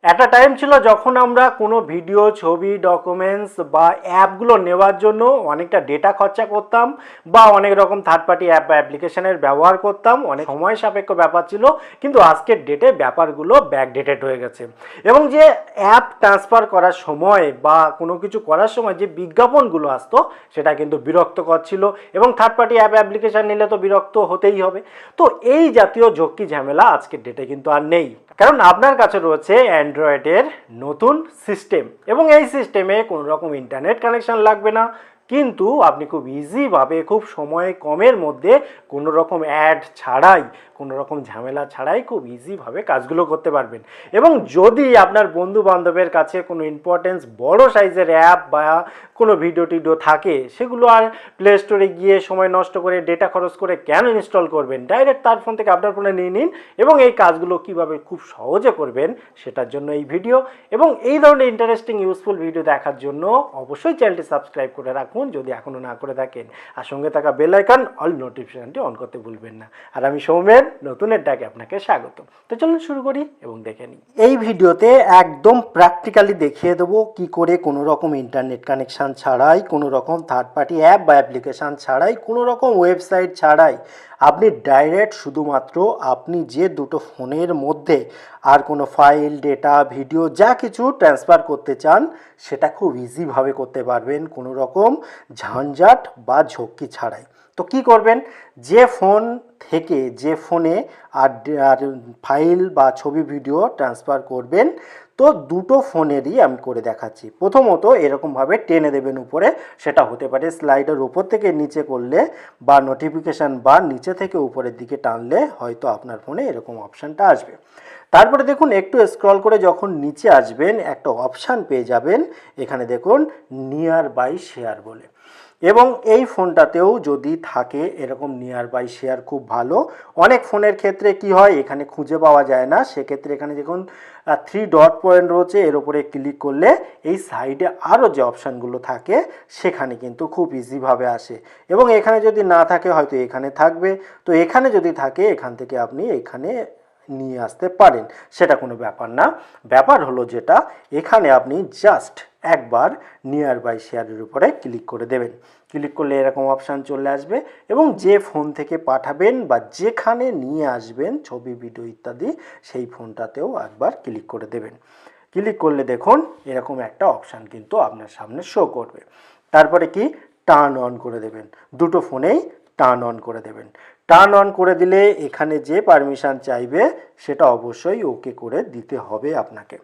একটা টাইম ছিল যখন আমরা কোনো ভিডিও, ছবি, ডকুমেন্টস বা অ্যাপগুলো নেওয়ার জন্য অনেকটা ডেটা খরচা করতাম বা অনেক রকম থার্ড পার্টি অ্যাপ বা অ্যাপ্লিকেশনের ব্যবহার করতাম, অনেক সময় সাপেক্ষ ব্যাপার ছিল। কিন্তু আজকের ডেটে ব্যাপারগুলো ব্যাকডেটেড হয়ে গেছে এবং যে অ্যাপ ট্রান্সফার করার সময় বা কোনো কিছু করার সময় যে বিজ্ঞাপনগুলো আসতো সেটা কিন্তু বিরক্তকর ছিল এবং থার্ড পার্টি অ্যাপ অ্যাপ্লিকেশন নিলে তো বিরক্ত হতেই হবে। তো এই জাতীয় ঝক্কি ঝামেলা আজকের ডেটে কিন্তু আর নেই, কারণ আপনার কাছে রয়েছে অ্যান্ড্রয়েডের নতুন সিস্টেম এবং এই সিস্টেমে কোনো রকম ইন্টারনেট কানেকশন লাগবে না, কিন্তু আপনি খুব ইজিভাবে খুব সময় কমের মধ্যে কোনো রকম অ্যাড ছাড়াই, কোনো রকম ঝামেলা ছাড়াই খুব ইজিভাবে কাজগুলো করতে পারবেন। এবং যদি আপনার বন্ধু বান্ধবের কাছে কোনো ইম্পর্টেন্স বড় সাইজের অ্যাপ বা কোনো ভিডিও টিডিও থাকে, সেগুলো আর প্লে স্টোরে গিয়ে সময় নষ্ট করে ডেটা খরচ করে কেন ইনস্টল করবেন, ডাইরেক্ট তার ফোন থেকে আপনার ফোনে নিয়ে নিন এবং এই কাজগুলো কীভাবে খুব সহজে করবেন সেটার জন্য এই ভিডিও। এবং এই ধরনের ইন্টারেস্টিং ইউজফুল ভিডিও দেখার জন্য অবশ্যই চ্যানেলটি সাবস্ক্রাইব করে রাখুন যদি এখনও না করে থাকেন, আর সঙ্গে থাকা বেল আইকন অল নোটিফিকেশনটি অন করতে ভুলবেন না। আর আমি সৌমেন নতুনের ডাকে আপনাকে স্বাগত। তো চলুন শুরু করি এবং দেখে নিই। এই ভিডিওতে একদম প্র্যাকটিক্যালি দেখিয়ে দেবো কি করে কোনো রকম ইন্টারনেট কানেকশান ছাড়াই, কোনো রকম থার্ড পার্টি অ্যাপ বা অ্যাপ্লিকেশান ছাড়াই, কোনো রকম ওয়েবসাইট ছাড়াই আপনি ডাইরেক্ট শুধুমাত্র আপনি যে দুটো ফোনের মধ্যে আর কোনো ফাইল, ডেটা, ভিডিও যা কিছু ট্রান্সফার করতে চান সেটা খুব ইজিভাবে করতে পারবেন কোনো রকম ঝঞ্ঝাট বা ঝক্কি ছাড়াই। তো কি করবেন, যে ফোন থেকে যে ফোনে আর ফাইল বা ছবি, ভিডিও ট্রান্সফার করবেন, তো দুটো ফোনেরই আমি করে দেখাচ্ছি। প্রথমত এরকমভাবে টেনে দেবেন উপরে, সেটা হতে পারে স্লাইডের উপর থেকে নিচে করলে বা নোটিফিকেশান বা নিচে থেকে উপরের দিকে টানলে হয়তো আপনার ফোনে এরকম অপশানটা আসবে। তারপরে দেখুন একটু স্ক্রল করে যখন নিচে আসবেন একটা অপশান পেয়ে যাবেন, এখানে দেখুন নিয়ার বাই শেয়ার বলে। এবং এই ফোনটাতেও যদি থাকে এরকম নিয়ার বাই শেয়ার খুব ভালো। অনেক ফোনের ক্ষেত্রে কি হয়, এখানে খুঁজে পাওয়া যায় না, সেক্ষেত্রে এখানে দেখুন 3 ডট পয়েন্ট রয়েছে, এর উপরে ক্লিক করলে এই সাইডে আরও যে অপশানগুলো থাকে সেখানে কিন্তু খুব ইজিভাবে আসে। এবং এখানে যদি না থাকে হয়তো এখানে থাকবে, তো এখানে যদি থাকে এখান থেকে আপনি এখানে নিয়ে আসতে পারেন, সেটা কোনো ব্যাপার না। ব্যাপার হলো যেটা, এখানে আপনি জাস্ট একবার নিয়ার বাই শেয়ারের উপরে ক্লিক করে দেবেন। ক্লিক করলে এরকম অপশান চলে আসবে এবং যে ফোন থেকে পাঠাবেন বা যেখানে নিয়ে আসবেন ছবি, ভিডিও ইত্যাদি, সেই ফোনটাতেও একবার ক্লিক করে দেবেন। ক্লিক করলে দেখুন এরকম একটা অপশান কিন্তু আপনার সামনে শো করবে। তারপরে কি, টার্ন অন করে দেবেন, দুটো ফোনেই টার্ন অন করে দেবেন। টার্ন অন করে দিলে এখানে যে পারমিশন চাইবে সেটা অবশ্যই ওকে করে দিতে হবে আপনাকে।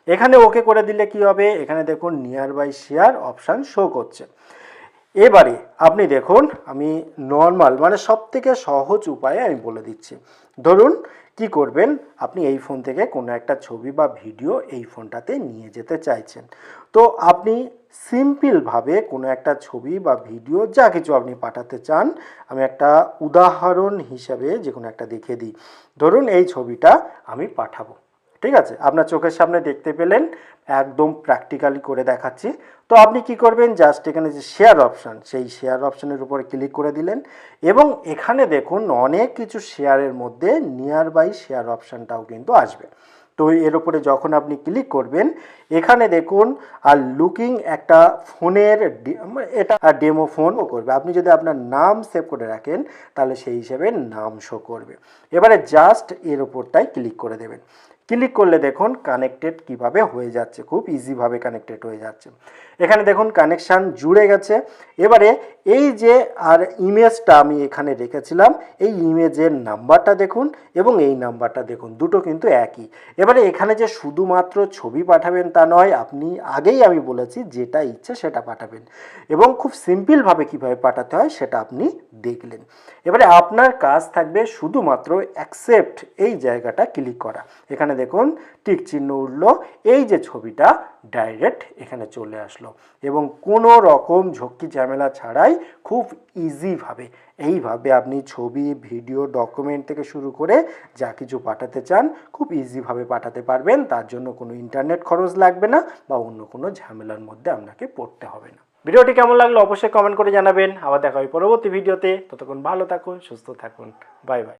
এখানে ওকে করে দিলে কি হবে, এখানে দেখুন nearby share option show করছে। এবারে আপনি দেখুন, আমি নর্মাল মানে সব থেকে সহজ উপায়ে আমি বলে দিচ্ছি। ধরুন কি করবেন, আপনি এই ফোন থেকে কোনো একটা ছবি বা ভিডিও এই ফোনটাতে নিয়ে যেতে চাইছেন, তো আপনি সিম্পলভাবে কোনো একটা ছবি বা ভিডিও যা কিছু আপনি পাঠাতে চান, আমি একটা উদাহরণ হিসাবে যে কোনো একটা দেখিয়ে দিই। ধরুন এই ছবিটা আমি পাঠাবো, ঠিক আছে, আপনার চোখের সামনে দেখতে পেলেন, একদম প্র্যাকটিক্যালি করে দেখাচ্ছি। তো আপনি কি করবেন, জাস্ট এখানে যে শেয়ার অপশান, সেই শেয়ার অপশানের উপরে ক্লিক করে দিলেন এবং এখানে দেখুন অনেক কিছু শেয়ারের মধ্যে নিয়ার বাই শেয়ার অপশানটাও কিন্তু আসবে। তো এর উপরে যখন আপনি ক্লিক করবেন, এখানে দেখুন আর লুকিং একটা ফোনের এটা ডেমো ফোনও করবে। আপনি যদি আপনার নাম সেভ করে রাখেন তাহলে সেই হিসেবে নাম শো করবে। এবারে জাস্ট এর উপরটাই ক্লিক করে দেবেন। ক্লিক করলে দেখুন কানেক্টেড কিভাবে হয়ে যাচ্ছে, খুব ইজিভাবে কানেক্টেড হয়ে যাচ্ছে। এখানে দেখুন কানেকশান জুড়ে গেছে। এবারে এই যে আর ইমেজটা আমি এখানে রেখেছিলাম, এই ইমেজের নাম্বারটা দেখুন এবং এই নাম্বারটা দেখুন, দুটো কিন্তু একই। এবারে এখানে যে শুধুমাত্র ছবি পাঠাবেন তা নয়, আপনি আগেই আমি বলেছি যেটা ইচ্ছে সেটা পাঠাবেন এবং খুব সিম্পলভাবে কীভাবে পাঠাতে হয় সেটা আপনি দেখলেন। এবারে আপনার কাজ থাকবে শুধুমাত্র অ্যাকসেপ্ট এই জায়গাটা ক্লিক করা। এখানে দেখুন টিক চিহ্ন উঠলো, এই যে ছবিটা ডাইরেক্ট এখানে চলে আসলো এবং কোনো রকম ঝক্কি ঝামেলা ছাড়াই খুব ইজিভাবে এইভাবে আপনি ছবি, ভিডিও, ডকুমেন্ট থেকে শুরু করে যা কিছু পাঠাতে চান খুব ইজিভাবে পাঠাতে পারবেন। তার জন্য কোনো ইন্টারনেট খরচ লাগবে না বা অন্য কোনো ঝামেলার মধ্যে আপনাকে পড়তে হবে না। ভিডিওটি কেমন লাগলো অবশ্যই কমেন্ট করে জানাবেন। আবার দেখা হবে পরবর্তী ভিডিওতে। ততক্ষণ ভালো থাকুন, সুস্থ থাকুন, বাই বাই।